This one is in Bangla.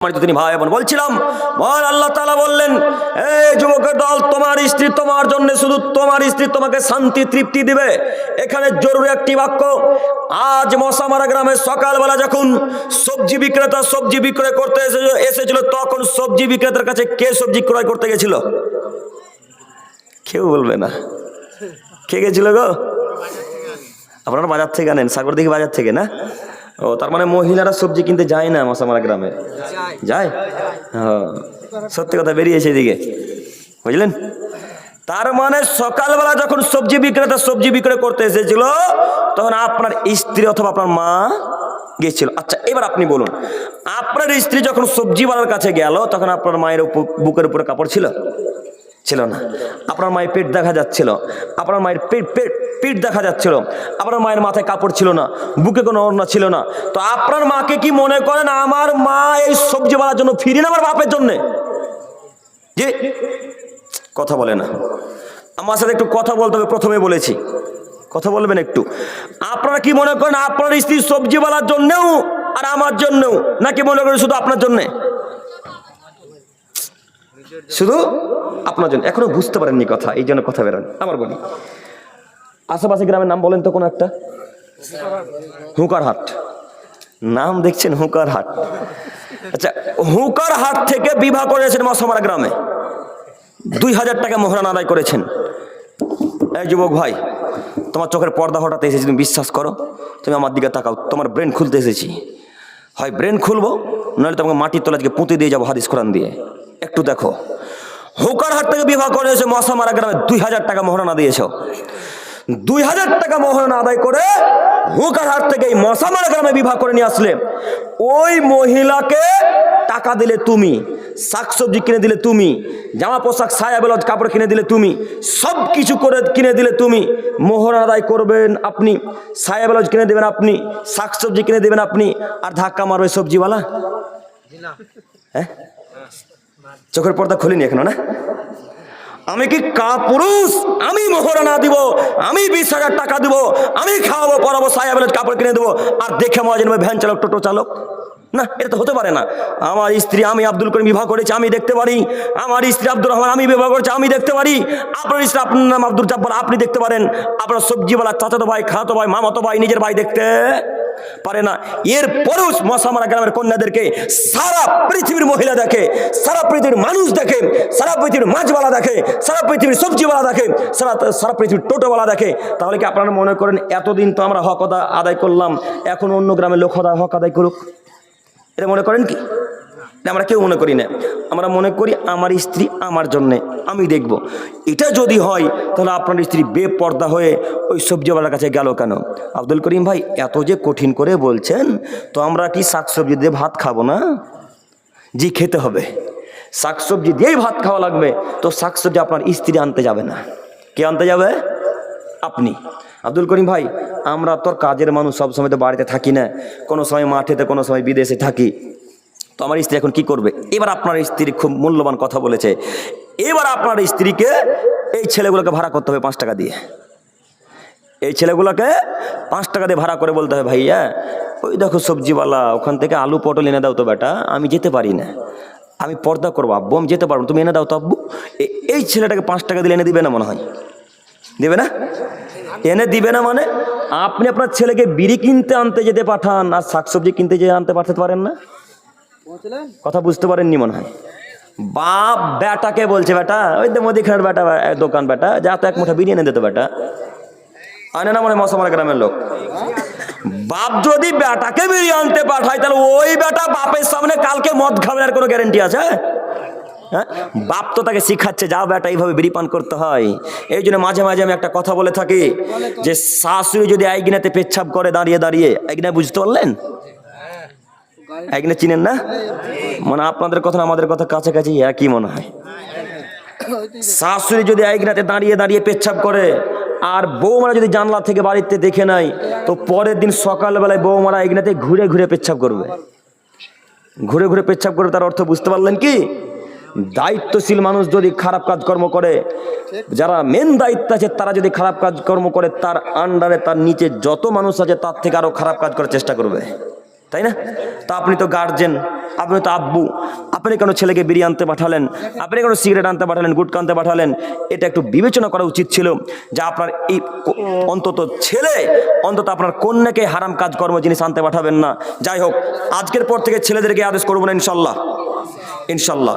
তিনি ভাই বোন বলছিলাম, মহান আল্লাহ তাআলা বললেন, এই যুবকের দল, তোমার স্ত্রী তোমার জন্য, শুধু তোমার স্ত্রী তোমাকে শান্তি তৃপ্তি দিবে। এখানে জরুরি একটি বাক্য, আজ মশামারা গ্রামে সকালবেলা যখন সবজি বিক্রেতা সবজি বিক্রয় করতে এসেছিল, তখন সবজি বিক্রেতার কাছে কে সবজি ক্রয় করতে গেছিল? কেউ বলবে না। কে গেছিল গো? আপনারা বাজার থেকে আনেন, সাগর দিঘি বাজার থেকে না? ও, তার মানে মহিলারা সবজি কিনতে যায় না মশামারা গ্রামে? যায়। সত্যি কথা বেরিয়েছে এদিকে, বুঝলেন? তার মানে সকালবেলা যখন সবজি বিক্রেতা সবজি বিক্রয় করতে এসেছিল, তখন আপনার স্ত্রী অথবা আপনার মা গেছিল। আচ্ছা, এবার আপনি বলুন, আপনার স্ত্রী যখন সবজিওয়ালার কাছে গেল, তখন আপনার মায়ের বুকের উপরে কাপড় ছিল? ছিল না। আপনার মায়ের পেট দেখা যাচ্ছিল, আপনার মায়ের পিঠ দেখা যাচ্ছিল, আপনার মায়ের মাথায় কাপড় ছিল না, বুকে কোনো ওড়না ছিল না। তো আপনার মাকে কি মনে করেন আমার মা এই সবজিওয়ালার জন্য ফিরি না আমার বাপের জন্যে? যে কথা বলে না, আমার সাথে একটু কথা বলতে হবে। প্রথমে বলেছি কথা বলবেন একটু। আপনারা কি মনে করেন আপনার স্ত্রী সবজিওয়ালার জন্যেও আর আমার জন্যেও, নাকি মনে করেন শুধু আপনার জন্যে? শুধু আপনার জন্য। এখনো বুঝতে পারেননি কথা, এই জন্য কথা বেরোন। আমার বলি, আশেপাশে গ্রামের নাম বলেন তো কোন একটা? হুকার হাট। নাম দেখছেন হুকার হাট? আচ্ছা, হুকার হাট থেকে বিবাহ করেছেন মশামারা গ্রামে, 2000 টাকা মোহরানা আদায় করেছেন। এই যুবক ভাই, তোমার চোখের পর্দা হঠাৎ এসেছি, তুমি বিশ্বাস করো, তুমি আমার দিকে তাকাও, তোমার ব্রেন খুলতে এসেছি। হয় ব্রেন খুলবো, নাহলে তোমাকে মাটির তলা থেকে পুঁতে দিয়ে যাবো হাদিস কোরআন দিয়ে। একটু দেখো, হুকার হাট থেকে বিবাহ করেছে মশামারা গ্রামে, 2000 টাকা মোহরানা দিয়েছ। 2000 টাকা মোহরানা আদায় করে হুকার হাট থেকে এই মশামারা গ্রামে বিবাহ করে নিয়ে আসলে, ওই মহিলাকে টাকা দিলে তুমি, শাকসবজি কিনে দিলে তুমি, জামা পোশাক সায়া ব্লাউজ কাপড় কিনে দিলে তুমি, সব কিছু করে কিনে দিলে তুমি। মোহরানা আদায় করবেন আপনি, সায়া ব্লাউজ কিনে দেবেন আপনি, শাকসবজি কিনে দেবেন আপনি, আর ধাক্কা মারবে সবজিওয়ালা? হ্যাঁ, চোখের পর্দা খুলিনি এখনো না? আমি কি কাপুরুষ? আমি মোহরানা দিব, আমি 20,000 টাকা দিব, আমি খাওয়াবো পরাবো, সায়া ব্লাউজ কাপড় কিনে দেবো, আর দেখে মজা নেবে ভ্যান চালক টোটো চালক? না, এটা তো হতে পারে না। আমার স্ত্রী, আমি আব্দুল করিম বিবাহ করেছি, আমি দেখতে পারি। আমার স্ত্রী আব্দুর রহমান, আমি বিবাহ করেছি, আমি দেখতে পারি। আপনার স্ত্রী, আপনার নাম আব্দুল জব্বার, আপনি দেখতে পারেন। আপনার সবজিওয়ালা চাচাতো ভাই, খালাতো ভাই, মামাতো ভাই, নিজের ভাই দেখতে পারে না। এরপরেও মশামারা গ্রামের কন্যাদেরকে সারা পৃথিবীর মহিলা দেখে, সারা পৃথিবীর মানুষ দেখে, সারা পৃথিবীর মাছওয়ালা দেখে, সারা পৃথিবীর সবজিওয়ালা দেখে, সারা পৃথিবীর টোটোওয়ালা দেখে। তাহলে কি আপনারা মনে করেন এতদিন তো আমরা হক আদায় করলাম, এখন অন্য গ্রামের লোক হক আদায় করুক? এটা মনে করেন কি? আমরা কেউ মনে করি না। আমরা মনে করি আমার স্ত্রী আমার জন্যে, আমি দেখব। এটা যদি হয়, তাহলে আপনার স্ত্রী বেপর্দা হয়ে ওই সবজিওয়ালার কাছে গেল কেন? আব্দুল করিম ভাই, এত যে কঠিন করে বলছেন, তো আমরা কি শাকসবজি দিয়ে ভাত খাবো না? জি, খেতে হবে। শাকসবজি দিয়েই ভাত খাওয়া লাগবে। তো শাকসবজি আপনার স্ত্রী আনতে যাবে না, কে আনতে যাবে? আপনি। আব্দুল করিম ভাই, আমরা তোর কাজের মানুষ, সবসময় তো বাড়িতে থাকি না, কোনো সময় মাঠেতে, কোনো সময় বিদেশে থাকি। তো আমার স্ত্রী এখন কি করবে? এবার আপনার স্ত্রী খুব মূল্যবান কথা বলেছে। এবার আপনার স্ত্রীকে এই ছেলেগুলোকে ভাড়া করতে হবে 5 টাকা দিয়ে। এই ছেলেগুলোকে 5 টাকা দিয়ে ভাড়া করে বলতে হবে, ভাইয়া ওই দেখো সবজিওয়ালা, ওখান থেকে আলু পটল এনে দাও তো বেটা, আমি যেতে পারি না, আমি পর্দা করবো আব্বু, আমি যেতে পারবো, তুমি এনে দাও তো আব্বু। এই ছেলেটাকে 5 টাকা দিলে এনে দিবে না? মনে হয় দেবে না। এনে দিবে না মানে আপনি আপনার ছেলেকে বিড়ি কিনতে আনতে যেতে পাঠান, আর শাকসবজি কিনতে যেতে আনতে পাঠাতে পারেন না? কথা বুঝতে পারেননি মনে হয়। বাপ বেটাকে বলছে, বেটা ওই তো মুদিখানার বেটা, দোকান বেটা, যা তো 1 মুঠা বিড়ি এনে দিত বেটা, আনে না মনে হয় মশামারা গ্রামের লোক? বাপ যদি বেটাকে বিড়ি আনতে পাঠায়, তাহলে ওই বেটা বাপের সামনে কালকে মদ খাবে, আর কোনো গ্যারেন্টি আছে? হ্যাঁ, বাপ তো তাকে শিখাচ্ছে, যা বেটা এইভাবে বিড়ি পান করতে হয়। এই জন্য মাঝে মাঝে আমি একটা কথা বলে থাকি, যে শাশুড়ি যদি আইগিনাতে পেচ্ছাপ করে দাঁড়িয়ে দাঁড়িয়ে, আইগিনা বুঝতে পারলেন? আইগিনা চিনেন না? মানে আপনাদের কথা আমাদের কথা কাছাকাছি একই মনে হয়। শাশুড়ি যদি আইগিনাতে দাঁড়িয়ে দাঁড়িয়ে পেচ্ছাপ করে, আর বৌমারা যদি জানলা থেকে বাড়িতে দেখে নাই, তো পরের দিন সকালবেলায় বৌমারা আইগিনাতে ঘুরে ঘুরে পেচ্ছাপ করবে, ঘুরে ঘুরে পেচ্ছাপ করবে। তার অর্থ বুঝতে পারলেন কি? দায়িত্বশীল মানুষ যদি খারাপ কাজকর্ম করে, যারা মেন দায়িত্ব আছে তারা যদি খারাপ কাজকর্ম করে, তার আন্ডারে তার নিচে যত মানুষ আছে তার থেকে আরো খারাপ কাজ করার চেষ্টা করবে। তাই না? তা আপনি তো গার্জেন, আপনি তো আব্বু, আপনি কেন ছেলেকে বিড়ি আনতে পাঠালেন, আপনি কেন সিগারেট আনতে পাঠালেন, গুটকা আনতে পাঠালেন? এটা একটু বিবেচনা করা উচিত ছিল যে আপনার এই অন্তত ছেলে, অন্তত আপনার কন্যাকে হারাম কাজকর্ম জিনিস আনতে পাঠাবেন না। যাই হোক, আজকের পর থেকে ছেলেদেরকে আদেশ করবো না ইনশাল্লাহ, ইনশাল্লাহ।